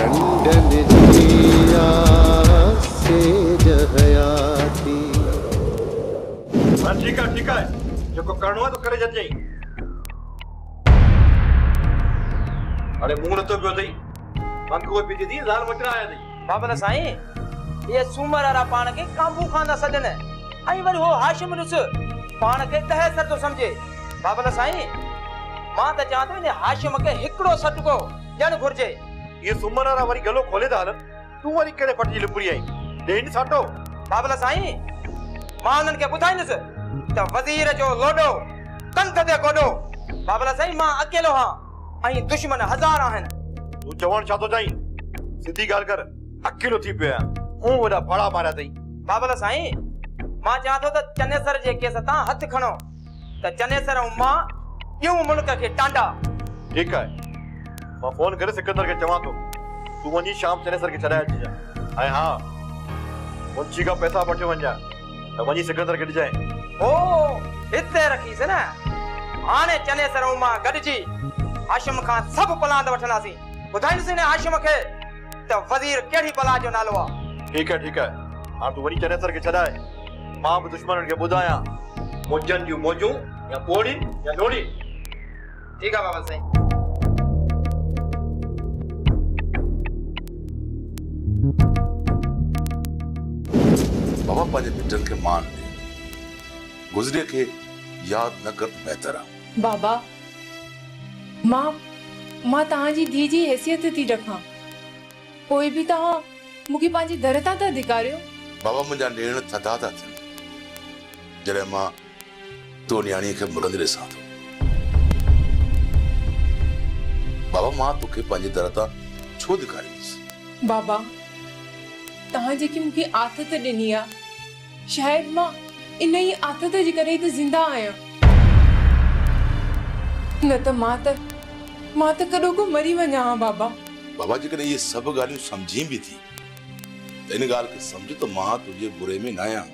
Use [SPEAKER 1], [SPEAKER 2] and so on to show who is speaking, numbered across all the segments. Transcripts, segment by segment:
[SPEAKER 1] खंडन जिया से जहयाती।
[SPEAKER 2] ठीक है जो को करणो है तो करे जत जाई। अरे मुंह न तो पियो थई मन को पी दी लाल मटरा आया थई।
[SPEAKER 3] बाबा साईं ये सूमर वारा पान के काबू खाना सजन आई वरी हो हाशिम नुस पान के तह सर तो समझे। बाबा साईं मां त चाहते ने हाशिम के हिकड़ो सटको जण घुरजे।
[SPEAKER 2] ये सूमर वारा वरी गलो खोले दा हल तू वरी केड़े पटी लिपड़ी आई देन साटो।
[SPEAKER 3] बाबा साईं मां उनन के बुधाइनस त वजीर जो लोडो कंध दे कोडो। बाबा साईं मां अकेलो हां आई दुश्मन हजार आहिन।
[SPEAKER 2] तू चवण छा तो जाई सीधी गाल कर अकेलो थी पिया ओ वडा फड़ा मारा तई।
[SPEAKER 3] बाबा साईं मां चाहतो त चनेसर जे केस ता हथ खणो त चनेसर मां यूं मुल्क के टांडा।
[SPEAKER 2] ठीक है मां फोन करे सिकंदर के चवा तो तू वनी शाम चनेसर के चढ़ाया जा। हां हां मुंशी का पैसा पठे वंजा त वनी सिकंदर के जाए।
[SPEAKER 3] ओ इते रखी से ना आने चनेसर मां गडजी हाशिम खान सब पलांद वठनासी बुधाइन से ने हाशिम के त वजीर केड़ी पला जो नालो आ।
[SPEAKER 2] ठीक है हां तू वनी चनेसर के चढ़ाए मां भी दुश्मन के बुधाया मोजन जो मोजू या पोड़ी या लोड़ी।
[SPEAKER 3] ठीक है बाबा साईं।
[SPEAKER 4] बाबा पाजे मिटन के मान ले गुजरे के याद न कर बेहतर आ।
[SPEAKER 5] बाबा मां तहां जी धी जी हैसियत थी रखा कोई भी तहां मुखे पांजी दरता ता धिकारियो।
[SPEAKER 4] बाबा मुंजा नेण थदा था थियन जरे मां तो न्याणी के मुरंदरे सा थो। बाबा मां तुके पांजी दरता छो धिकारीस।
[SPEAKER 5] बाबा तहां जेकी मुखे आदत ॾिनी आ शायद मां इन ही आदत जे करे त जिंदा आया न त मां त कॾो को मरी वञा हा। बाबा
[SPEAKER 4] जेकॾहिं ये सब ॻाल्हियूं समझी भी थी त इन ॻाल्हि खे समझ त मां तुझे बुरे में न आहियां।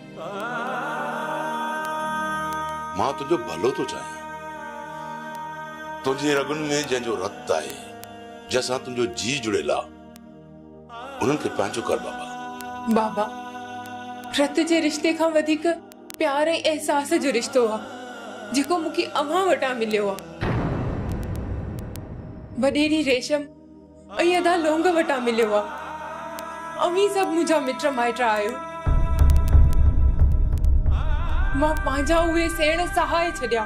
[SPEAKER 4] मां तुझो भलो तो चाहियां। तुझे रगुन में जंहिंजो रत आहे जंहिंसां तुंहिंजो जी जुड़ियल आहे उन्हनि खे पंहिंजो कर बाबा।
[SPEAKER 5] रत जे रिश्ते खां वधीक प्यार ऐं एहसास जो रिश्तो आहे जेको मूंखे अव्हां वटां मिलियो आहे। वॾेरी रेशम ऐं अदा लोंग वटां मिलियो आहे। अवी सभु मुंहिंजा मिट माइट आहियो। मां पंहिंजा उहे सेण सहाय छॾिया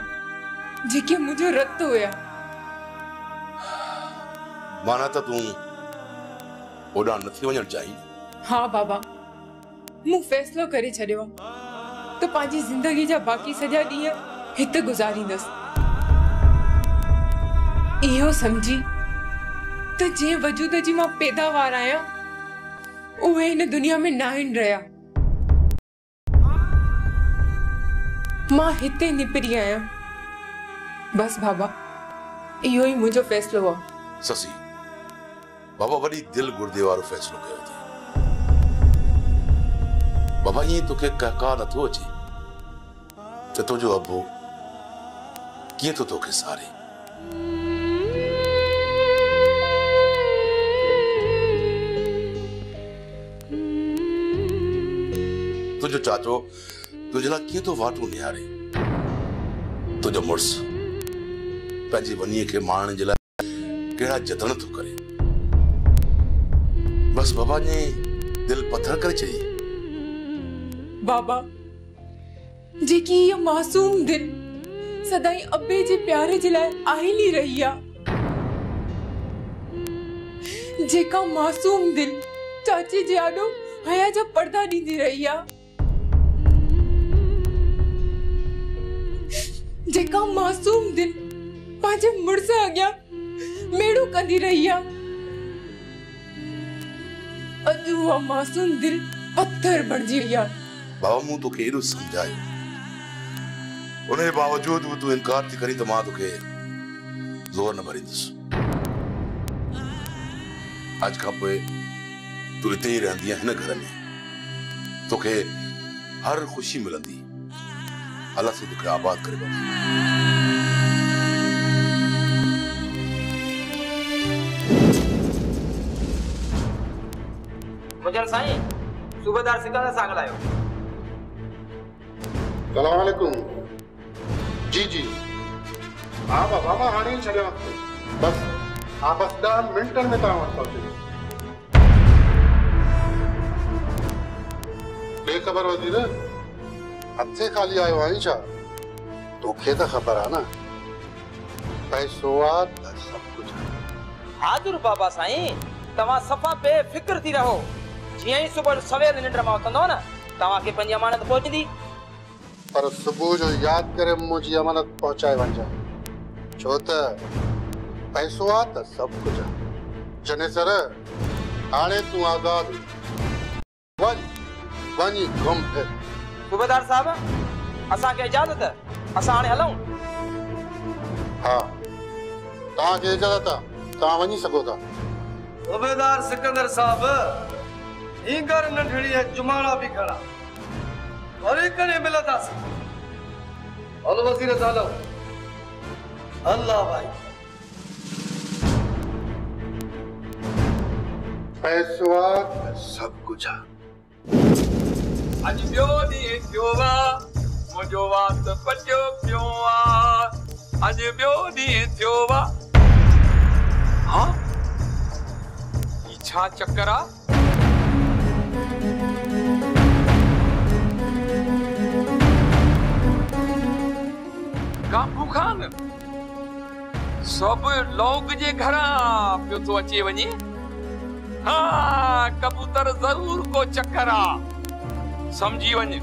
[SPEAKER 5] जेके मुंहिंजो रत हुया।
[SPEAKER 4] माना त तूं ओॾां नथी वञणु चाहीं।
[SPEAKER 5] हाँ बाबा मूं फैसलो करे छॾियो तो पंहिंजी जिंदगी जा बाक़ी सॼा ॾींहं हिते गुज़ारींदसि इहो समझी त जे वजूद जी मां पैदावार आहियां उहे हिन दुनिया में न आहिनि रहिया। मां हिते निपरी आहियां बस बाबा इहो ई मुंहिंजो फैसलो आहे।
[SPEAKER 4] ससी बाबा वॾी दिल गुर्दे वारो फैसलो कयो अथई। बाबा ईअं तोखे कहका नथो अचे त तुंहिंजो अबो कीअं तो तोखे सारे। तुंहिंजो चाचो तुंहिंजे लाइ कीअं तो वाटू निहारे। तुंहिंजो मुड़ुस पंहिंजी वनीअ खे माणण जे लाइ कहिड़ा जतन थो करे। बस बाबा ने दिल पत्थर करे चई।
[SPEAKER 5] बाबा जेकी ये मासूम दिल सदाई अब्बे जे प्यारे जे लाइ आहिली रही आ। जेका मासूम दिल चाची जे आॾो हया जा पर्दा ॾींदी रही आ। जेका मासूम दिल पंहिंजे मुड़ुस अॻियां मेड़ो कंदी रही आ। अॼु उहा मासूम दिल पत्थर बणिजी वई आ।
[SPEAKER 4] बाबा मूं तोखे एॾो समझायो उनजे बावजूद बि तूं इनकार थी करी त मां तोखे ज़ोर न भरींदुसि। अॼु खां पोइ तूं हिते ई रहंदी हिन घर में तोखे हर ख़ुशी मिलंदी। अल्लाह से तोखे आबाद करे बाबा।
[SPEAKER 3] मुजन साईं सूबेदार सिकंदर सां ॻाल्हायो।
[SPEAKER 6] सलाम वालेकुम। जी जी हाँ बाबा मां हाणे ई छॾियां बस 10 मिंटनि में तव्हां वटि पहुची बेख़बर वज़ीर हथे खाली आयो आहीं छा? तोखे त ख़बर आहे न पैसो आहे त सभु कुझु आहे।
[SPEAKER 3] हाज़ुर बाबा साईं तव्हां सफ़ा बेफ़िक्र थी रहो। जीअं ई सुबुह सवेर निंड मां उथंदो न तव्हांखे पंहिंजी अमानत पहुचंदी।
[SPEAKER 6] पर सुबुह जो यादि करे मुंहिंजी अमानत पहुचाए वञजांइ छो त पैसो आहे त सभु कुझु आहे। जने सर हाणे तूं आज़ाद वञी घुम फिर।
[SPEAKER 3] सूबेदार साहब असांखे इजाज़त असां हाणे हलूं।
[SPEAKER 6] हा तव्हांखे इजाज़त आहे तव्हां वञी सघो था।
[SPEAKER 7] सूबेदार सिकंदर साहब हींगर नंढड़ी है जुमाड़ा भी खड़ा वरी कॾहिं मिलंदासीं। हल वज़ीर साहब अल्लाह भाई
[SPEAKER 6] पैसो आहे त सभु कुझु आहे।
[SPEAKER 8] अॼु ॿियो ॾींहुं थियो आहे मुंहिंजो वात पटियो पियो आहे। अॼु ॿियो ॾींहुं थियो आहे। हा ही छा चक्कर आहे? काबू खान सभु लोग जे घरां पियो थो अचे वञे। हा कबूतर ज़रूर को चक्कर आहे समझी वञ।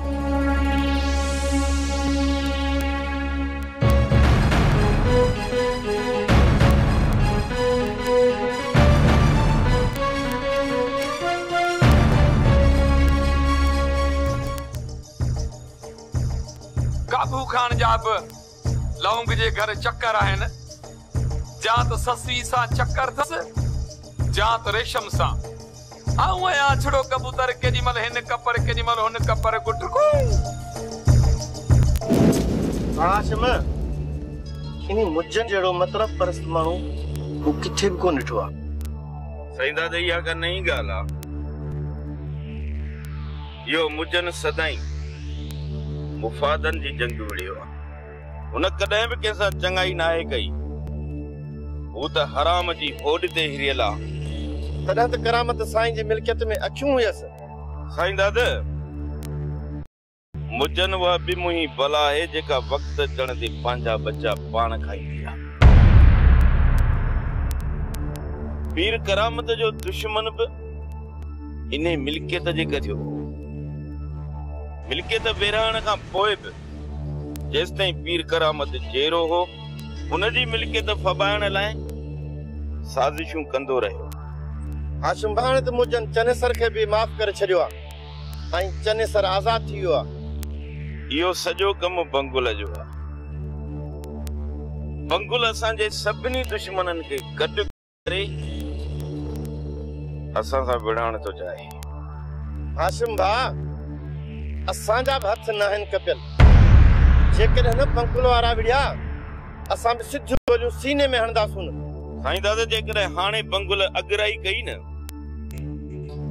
[SPEAKER 8] काबू खान जा बि लौंग जे घर चक्कर आहिनि। जा त ससुई सां चक्कर अथसि जा त रेशम सां। आऊं आहियां छड़ो कबूतर केॾी महिल हिन कपर केॾी महिल हुन कपर गुटको।
[SPEAKER 7] हाशिम इन मुजन जहिड़ो मतिलब परस्त माण्हू हू किथे बि कोन ॾिठो आहे।
[SPEAKER 9] साईं दादा इहा का नई ॻाल्हि आहे। इहो मुजन सदाई मुफ़ादन जी जंग विड़ियो आहे। हुन कॾहिं बि कंहिंसां चङाई न आहे कई। हू त हराम जी होॾ ते हिरियल आहे।
[SPEAKER 7] तॾहिं त करामत साईं जी मिल्कियत में अखियूं हुयसि।
[SPEAKER 9] साईं दादा मुजन उहा बि मुही बला आहे जेका वक़्त अचण ते पंहिंजा बच्चा पाण खाईंदी आहे। पीर करामत जो दुश्मन बि इन मिल्कियत जे करियो। मिल्कियत विरहण खां पोइ बि जेसिताईं पीर करामत जेरो हो हुनजी मिल्कियत फबाइण लाइ साज़िशूं कंदो रहियो।
[SPEAKER 7] हाशिम भाणे त मुजन चनेसर खे बि माफ़ करे छॾियो आहे ऐं चनेसर आज़ाद थी वियो आहे।
[SPEAKER 9] इहो सॼो कमु बंगुल जो आहे। बंगुल असांजे सभिनी दुश्मननि खे गॾु करे असां सां विढ़ण थो चाहे।
[SPEAKER 7] हाशिम भाउ असांजा बि हथ न आहिनि कपियल। जेकॾहिं न बंगुल वारा विढ़िया असां बि सिधियूं गोलियूं सीने में हणंदासूं न।
[SPEAKER 9] साईं दादा जेकॾहिं हाणे बंगुल अगराई कई न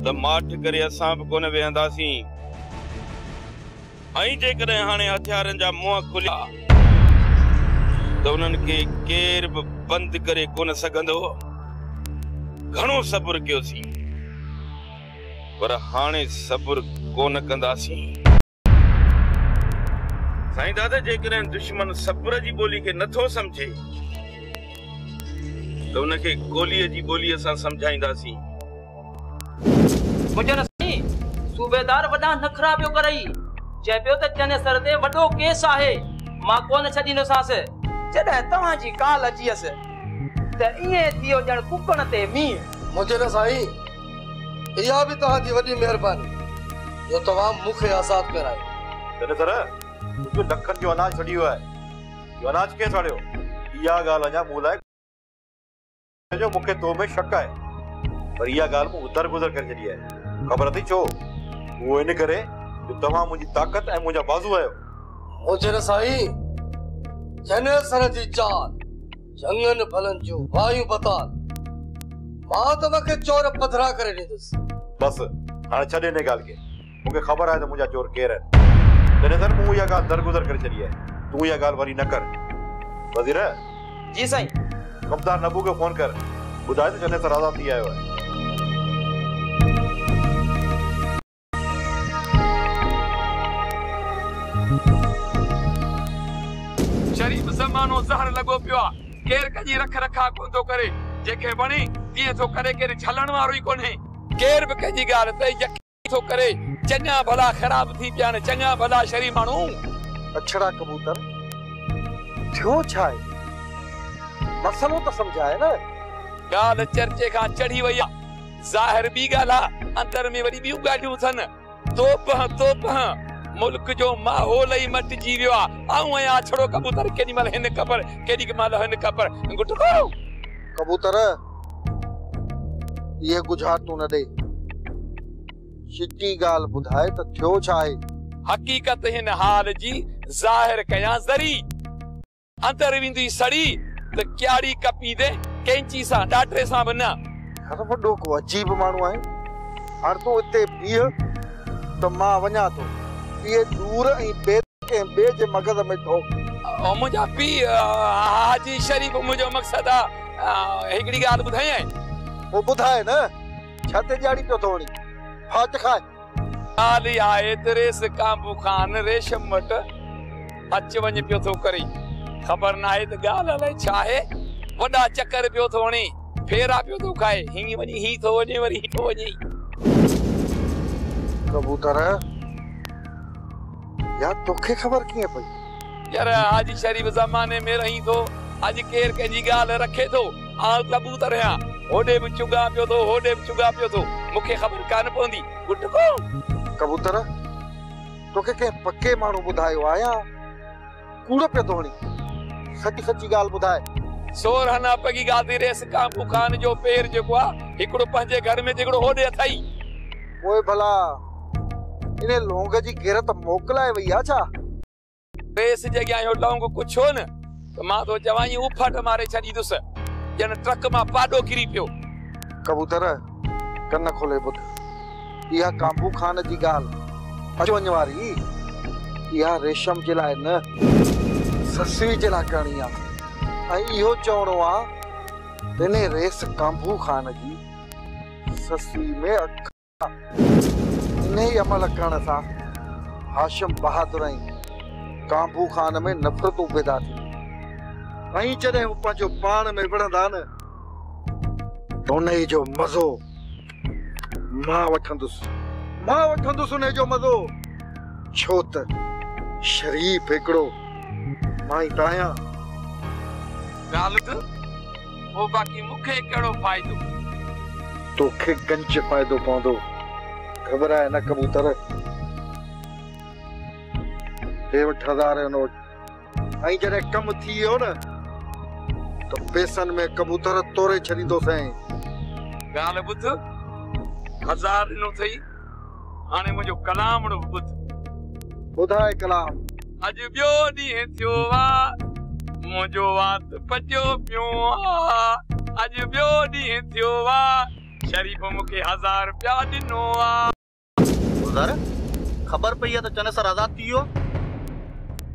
[SPEAKER 9] त माठ करे असां बि कोन वेहंदासीं। ऐं जेकॾहिं हाणे हथियारनि जा मुंहं खुलिया त उन्हनि खे केर बि बंदि करे कोन सघंदो। घणो सब्र कयोसीं पर हाणे सब्र कोन कंदासीं। साईं दादा जेकॾहिं दुश्मन सब्र जी ॿोली खे नथो सम्झे त उनखे गोलीअ जी ॿोलीअ सां सम्झाईंदासीं।
[SPEAKER 3] मुजन साईं सूबेदार वॾा नखरा पियो करई। चए पियो त चनेसर ते वॾो केस आहे मां कोन छॾींदोसांसि। जॾहिं तव्हांजी काल अचीअसि त ईअं थियो ॼण कुकण ते मींहुं।
[SPEAKER 7] मुजन साईं इहा बि तव्हांजी वॾी महिरबानी जो तव्हां मूंखे आज़ाद करायो।
[SPEAKER 2] चनेसर तूं लखनि जो अनाज छॾी वियो आहे। इहो अनाज केरु छाड़ियो? इहा ॻाल्हि अञा मूं लाइ जो मूंखे तो में शक आहे पर इहा ॻाल्हि मूं उधर गुज़र करे छॾी आहे। ख़बर अथई छो? उहो इन करे जो तव्हां मुंहिंजी ताक़त ऐं मुंहिंजा बाज़ू आहियो।
[SPEAKER 7] मुजन साईं चनेसर जी चाल जंगन भलन जो वायु बताल मां तव्हांखे चोर पधरा करे ॾींदुसि।
[SPEAKER 2] बस हाणे छॾ हिन ॻाल्हि खे मूंखे ख़बर आहे त मुंहिंजा चोर केर आहिनि तॾहिं त मूं इहा ॻाल्हि दरगुज़र करे छॾी आहे तूं इहा ॻाल्हि वरी न कर वज़ीर
[SPEAKER 3] जी साईं
[SPEAKER 2] कमदार नबू खे फोन कर ॿुधाए त जने सर आज़ाद थी आयो आहे
[SPEAKER 8] शरीफ ज़मानो ज़हर लॻो पियो आहे केर कंहिंजी रख रखा कोन थो करे जेके वणे तीअं थो करे केर झलण वारो ई कोन्हे केर बि कंहिंजी ॻाल्हि ते यकीन थो करे चङा भला ख़राब थी पिया आहिनि चङा भला शरीफ माण्हू
[SPEAKER 7] अछड़ा कबूतर थियो छा आहे मसलो त सम्झाए न
[SPEAKER 8] ॻाल्हि चर्चे खां चढ़ी वई आहे ज़ाहिर ॿी ॻाल्हि आहे अंदर में वरी ॿियूं ॻाल्हियूं अथनि तोप मुल्क जो माहौल ई मटिजी वियो आहे ऐं आया छड़ो कबूतर केॾी महिल हिन ख़बर केॾी महिल हिन ख़बर गुटको
[SPEAKER 7] कबूतर ये गुझार तू न दे सिटी ॻाल्हि ॿुधाए त थियो छा आहे
[SPEAKER 8] हक़ीक़त हिन हाल जी ज़ाहिर कयां ज़री अंदर वेंदी सड़ी त क्याड़ी कपी दे कैंची सां डाटरे सां बि न
[SPEAKER 7] हर वॾो को अजीब माण्हू आहे हाणे तूं हिते बीह त मां वञा थो ये दूर ऐं ॿिए जे मगज़ में थो
[SPEAKER 8] मुंहिंजा पीउ हाजी शरीफ़ मुंहिंजो मक़सदु आहे हिकिड़ी ॻाल्हि ॿुधाई आहे
[SPEAKER 7] वो ॿुधाए न छा ते ॼाड़ी पियो थो वञी फाट खाए
[SPEAKER 8] ॻाल्हि आहे त रेस काबू ख़ान रेशम वटि अच वञ पियो थो करे ख़बर न आहे त ॻाल्हि अलाए छा आहे वॾा चकर पियो थो हणे फेरा पियो थो खाए हीअं वञी ही थो वञे वरी ही थो वञे
[SPEAKER 7] कबूतर यार तोखे ख़बर कीअं पई
[SPEAKER 8] यार हाजी शरीफ़ ज़माने में रही थो अॼु केर कंहिंजी ॻाल्हि रखे थो कबूतर आहियां होॾे बि चुगा पियो थो होॾे बि चुगा पियो थो मूंखे ख़बर कान पवंदी गुटको
[SPEAKER 7] कबूतर तोखे कंहिं पके माण्हू ॿुधायो आहे या कूड़ो पियो थो हणी सची ॻाल्हि ॿुधाए
[SPEAKER 8] सोरहना पगी ॻाल्हि रेस काबू ख़ान जो पेर जेको आहे हिकिड़ो पंहिंजे घर में हिकिड़ो होॾे अथई
[SPEAKER 7] ओए भला इने लौंग जी गिरत मोकलाए वई आहे छा
[SPEAKER 8] रेस जे अॻियां इहो लौंग कुझु हो न त मां तो चवां ई उफट मारे छॾींदुसि ॼण ट्रक मां पाॾो किरी पियो
[SPEAKER 7] कबूतर कन खोले ॿुध इहा काबू ख़ान जी ॻाल्हि अचवञ वारी इहा रेशम जे लाइ न ससवी जे लाइ करणी आहे ऐं इहो चवणो आहे त इन रेस काबू ख़ान जी ससवी में इन्हे अमल करण सां हाशिम बहादुर ऐं काबू ख़ान में नफ़रतूं पैदा थी ऐं जॾहिं हू पंहिंजो पाण में विढ़ंदा न त उन जो मज़ो मां वठंदुसि उन जो मज़ो छो त शरीफ़ हिकिड़ो मां ई त आहियां
[SPEAKER 8] ॻाल्हि त पोइ बाक़ी मूंखे कहिड़ो फ़ाइदो
[SPEAKER 7] तोखे गंज फ़ाइदो पवंदो ख़बर आहे न कबूतर हे वटि 1000 जो नोट ऐं जॾहिं कमु थी वियो न त पैसनि में कबूतर तोड़े छॾींदोसीं
[SPEAKER 8] ॻाल्हि ॿुध 1000 ॾिनो अथई हाणे मुंहिंजो कलाम ॿुध
[SPEAKER 7] ॿुधाए कलाम
[SPEAKER 8] अॼु ॿियो ॾींहुं थियो आहे मुंहिंजो वात पचियो पियो आहे अॼु ॿियो ॾींहुं थियो आहे शरीफ़ मूंखे 1000 रुपया ॾिनो आहे
[SPEAKER 10] गुलज़ार ख़बर पई आहे त चने सर आज़ाद थी वियो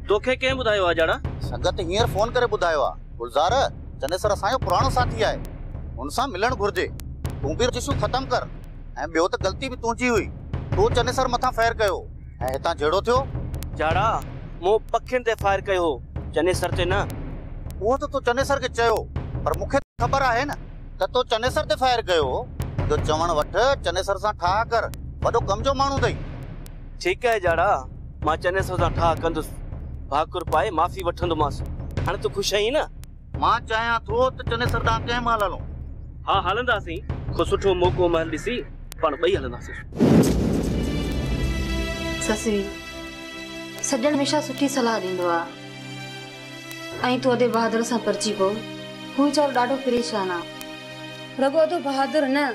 [SPEAKER 10] तोखे कंहिं ॿुधायो आहे ॼाणा संगत हींअर फोन करे ॿुधायो आहे गुलज़ार चने सर असांजो पुराणो साथी आहे हुन सां मिलणु घुरिजे तूं बि रजिस्ट्रू ख़तमु कर ऐं ॿियो त ग़लती बि तुंहिंजी हुई तूं चने सर मथां फायर कयो ऐं हितां जहिड़ो थियो
[SPEAKER 11] ॼाणा मूं पखियुनि ते फायर कयो हो चने सर ते न
[SPEAKER 10] उहो त तूं चने सर खे चयो पर मूंखे ख़बर आहे न त तूं चने सर ते फायर कयो मुंहिंजो चवण वठ चने सर सां ठाह कर वॾो कम जो माण्हू अथई
[SPEAKER 11] ठीकु आहे ॼाणा मां चने सर सां ठाह कंदुसि भाकुर पाए माफ़ी वठंदोमांसि हाणे तूं ख़ुशि आहीं न
[SPEAKER 10] मां चाहियां थो त चने सर ॾांहुं कंहिं महिल हलूं
[SPEAKER 11] हा हलंदासीं को सुठो मौक़ो महल ॾिसी पाण ॿई हलंदासीं
[SPEAKER 12] ससवी सॼण हमेशह सुठी सलाह ॾींदो आहे ऐं तूं अॾे बहादुर सां परिची पओ हू वीचारो ॾाढो परेशान आहे रुॻो तूं बहादुर न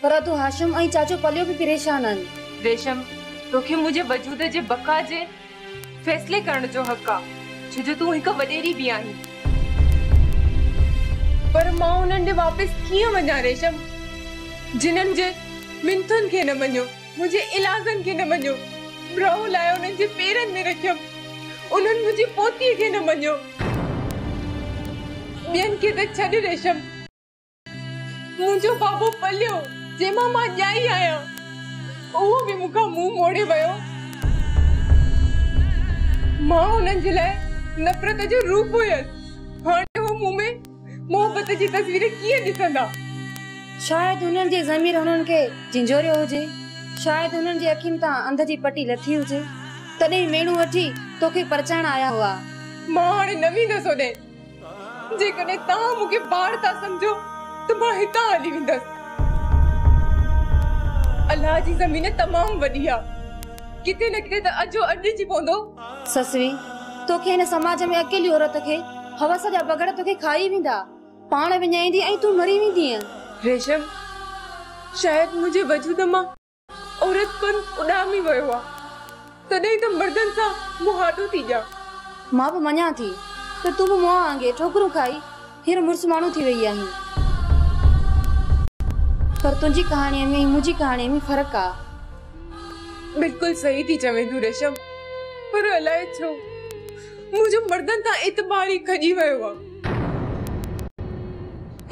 [SPEAKER 12] पर तूं हाशिम ऐं चाचो पलियो बि परेशान आहिनि
[SPEAKER 5] रेशम तोखे मुंहिंजे वजूद जे बका जे फैसले करण जो हक़ आहे छो जो तूं हिकु वॾेरी बि आहीं पर मां उन्हनि ॾे वापसि कीअं वञा रेशम जिन्हनि जे मिंथुनि खे न मञियो मुझे इलाजन के न मञो, ब्राउ लायो उन्हनि जे पेरनि में रखियम, उन्हनि मुझे पोती के न मञो। ॿियनि के त छॾ रेशम, मुंहिंजो बाबू पलियो जंहिंमां मां ॼाई आहियां, उहो बि मूंखां मुंहुं मोड़े वियो। मां उन्हनि जे लाइ नफ़रत जो रूप हुयसि, हाणे उहो मूं में मोहबत जी तस्वीर कीअं ॾिसंदा?
[SPEAKER 12] शायदि उन्हनि जे ज़मीर उन्हनि खे झिंझोरियो हुजे, शायदि उन्हनि जे अखियुनि तां अंध जी पटी लथी हुजे, तॾहिं मेणू वठी तोखे परचाइण आया हुआ।
[SPEAKER 5] मां हाणे न वेंदसि होॾे। जेकॾहिं तव्हां मूंखे ॿार था सम्झो त मां हितां हली वेंदसि। अल्लाह जी ज़मीन तमामु वॾी आहे, किथे न किथे त अजो अॾिजी पवंदो।
[SPEAKER 12] ससवी, तोखे हिन समाज में अकेली औरत खे हवस जा बगड़ तोखे खाई वेंदा, पाण विञाईंदी ऐं तूं मरी वेंदीअ।
[SPEAKER 5] रेशम, शायदि मुंहिंजे वजूद मां औरतपन उॾामी वियो आहे, तॾहिं त मर्दनि सां मुहाॾो थी ॼा।
[SPEAKER 12] मां बि मञा थी त तूं बि मुंहुं वांगे ठोकरूं खाई हींअर मुड़ुस माण्हू थी वई आहीं, पर तुंहिंजी कहाणीअ में मुंहिंजी कहाणीअ में फ़र्क़ु आहे।
[SPEAKER 5] बिल्कुलु सही थी चवें तूं रेशम, पर अलाए छो मुंहिंजो मर्दनि तां एतबार ई खॼी वियो आहे।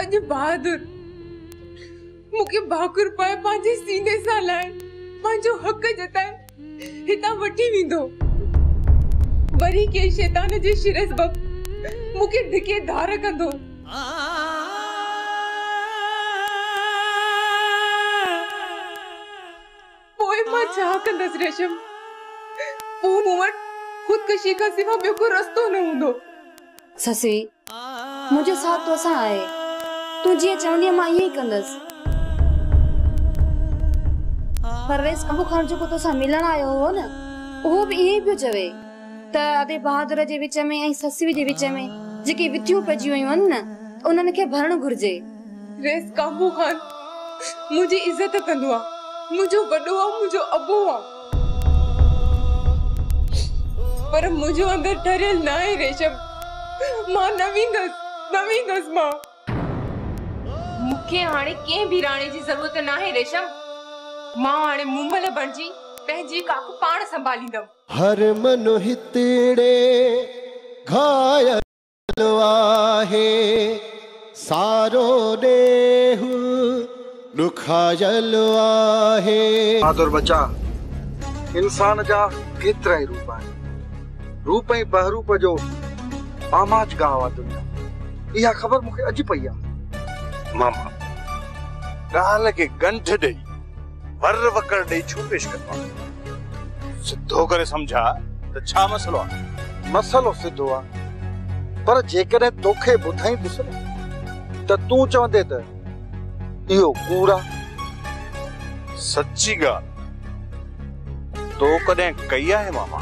[SPEAKER 5] अॼु बहादुर मूंखे भाकुर पाए पंहिंजे सीने सां लाइ पंहिंजो हक़ जताए हितां वठी वेंदो, वरी के शैतान जे शिर सबब मूंखे धिके धार कंदो। पोइ मां छा कंदसि रेशम? पोइ मूं वटि खुदकशी खां सिवा ॿियो को रस्तो न हूंदो।
[SPEAKER 12] ससवी, मुंहिंजो साथ तोसां आहे, तूं जीअं चवंदी मां ईअं ई कंदसि। परवेज़ कंबू खान जेको तोसां मिलण आयो हो न, उहो बि ईअं ई पियो चवे त आदे बहादुर जे विच में ऐं ससवी जे विच में जेके विथियूं पइजी वियूं आहिनि न, उन्हनि खे भरणु घुर्जे।
[SPEAKER 5] रेस काबू खान मुंहिंजी इज़त कंदो आहे, मुंहिंजो वॾो आहे, मुंहिंजो अबो आहे, पर मुंहिंजो अंदरि ठरियल न आहे रेशम। मां न वेंदसि मां। मूंखे हाणे कंहिं बि राणे जी ज़रूरत न आहे रेशम। मां हाणे मुंबल बणिजी पंहिंजी काकू पाण संभालींदमि।
[SPEAKER 1] हर मनु हितड़े घायल आहे, सारो देहु दुखायल आहे।
[SPEAKER 7] बहादुर बच्चा, इंसान जा केतिरा ई रूप आहिनि, रूप ऐं बहरूप जो आमाज गांव आहे दुनिया। इहा ख़बर मूंखे अॼु पई आहे।
[SPEAKER 2] मामा ॻाल्हि खे गंढ ॾेई वर वकर ॾेई छो पेश कंदो? सिधो करे सम्झा त छा मसलो आहे?
[SPEAKER 7] मसलो सिधो आहे, पर जेकॾहिं तोखे ॿुधाईंदुसि त तूं चवंदे त इहो कूड़ आहे।
[SPEAKER 2] सच्ची ॻाल्हि तो कॾहिं कई आहे मामा?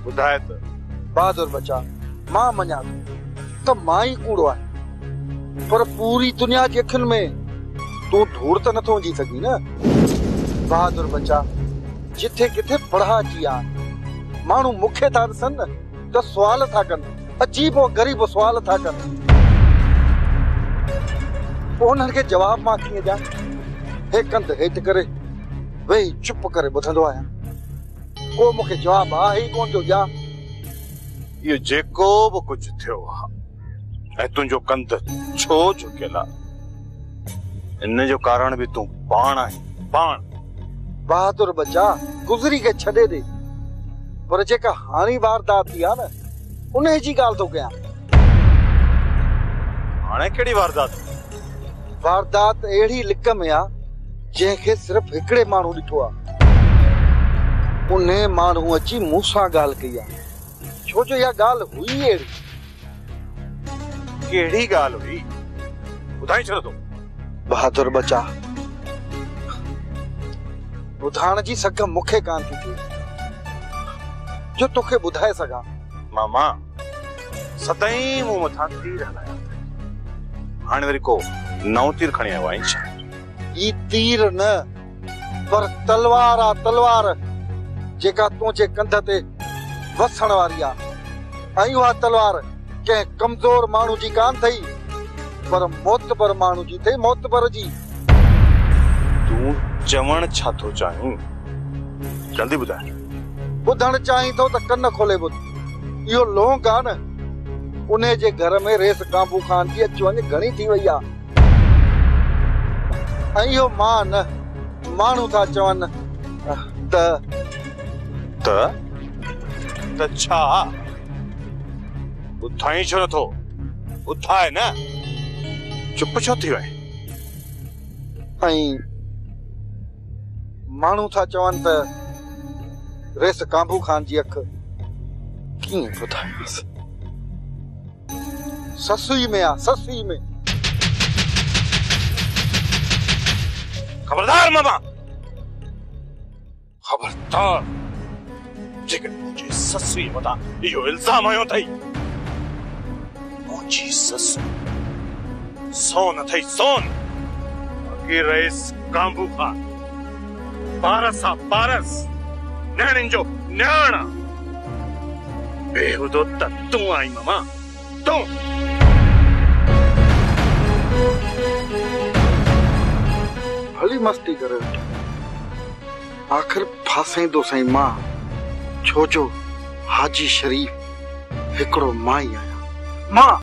[SPEAKER 2] ॿुधाए त।
[SPEAKER 7] बहादुर बच्चा, मां मञा त मां ई कूड़ो आहे, पर पूरी दुनिया जी अखियुनि में तूं धूड़ त नथो विझी सघीं न। बहादुर बच्चा, जिथे किथे पढ़ा जी आहे, माण्हू मूंखे था ॾिसनि न त सुवाल था कनि, अजीब और ग़रीब सुवाल था कनि, पोइ उन्हनि खे जवाब मां कीअं ॾियां? हे कंध हेठि करे वेही चुप करे ॿुधंदो आहियां, को मूंखे जवाब आहे ई कोन थो ॾियां।
[SPEAKER 2] इहो जेको बि कुझु थियो आहे ऐं तुंहिंजो कंध छो झुकियल आहे, इन जो कारण बि तूं पाण आहीं, पाण।
[SPEAKER 7] बहादुर बच्चा, गुज़री के छॾे ॾे, पर जेका हाणी वारदात थी आहे न, उन जी ॻाल्हि थो कयां।
[SPEAKER 2] हाणे कहिड़ी वारदात?
[SPEAKER 7] वारदात अहिड़ी लिक में आहे जंहिंखे सिर्फ़ हिकिड़े माण्हू ॾिठो आहे। उन माण्हू अची मूं सां ॻाल्हि कई आहे, छो जो इहा ॻाल्हि हुई अहिड़ी।
[SPEAKER 2] कहिड़ी ॻाल्हि हुई? ॿुधाई छॾो तो।
[SPEAKER 7] बहादुर बच्चा, ॿुधाइण जी सघ मूंखे कान थी थिए जो तोखे ॿुधाए सघां।
[SPEAKER 2] मामा सदाईं मूं मथां तीर हलाया, हाणे वरी को नओं तीर खणी आयो आहीं छा?
[SPEAKER 7] ही तीर न, पर तलवार आहे, तलवार जेका तुंहिंजे कंध ते वसण वारी आहे। ऐं उहा तलवार कंहिं कमज़ोर माण्हू जी कान अथई, पर मोतबर माण्हू जी अथई, मोतबर जी।
[SPEAKER 9] चवण छा थो चाहीं जल्दी ॿुधाए।
[SPEAKER 7] ॿुधण चाहीं थो त कन खोले ॿुध। इहो लोंग आहे न, उन जे घर में रेस काबू खान जी अच वञ घणी थी वई आहे। ऐं इहो मां न माण्हू था चवनि
[SPEAKER 9] त छा ॿुधाई छो नथो? ॿुधाए न, चुप छो थी वई?
[SPEAKER 7] ऐं माण्हू था चवनि त रेस काबू खान जी अख कीअं ॿुधायांसि? ससुई में आहे, ससुई में।
[SPEAKER 9] खबरदार मामा, खबरदार जेकर मुंहिंजी ससुई मथां इहो इल्ज़ाम आयो अथई। मुंहिंजी ससु सोन अथई, सोन। बाक़ी रईस काबू खान पारस आहे, पारस न्याणियुनि जो न्याण। बेहूदो त तूं आई मामा, तूं।
[SPEAKER 7] भली मस्ती करे आखिर फासेंदो सही मां, छो जो हाजी शरीफ हिकिड़ो मां ई आहियां। मां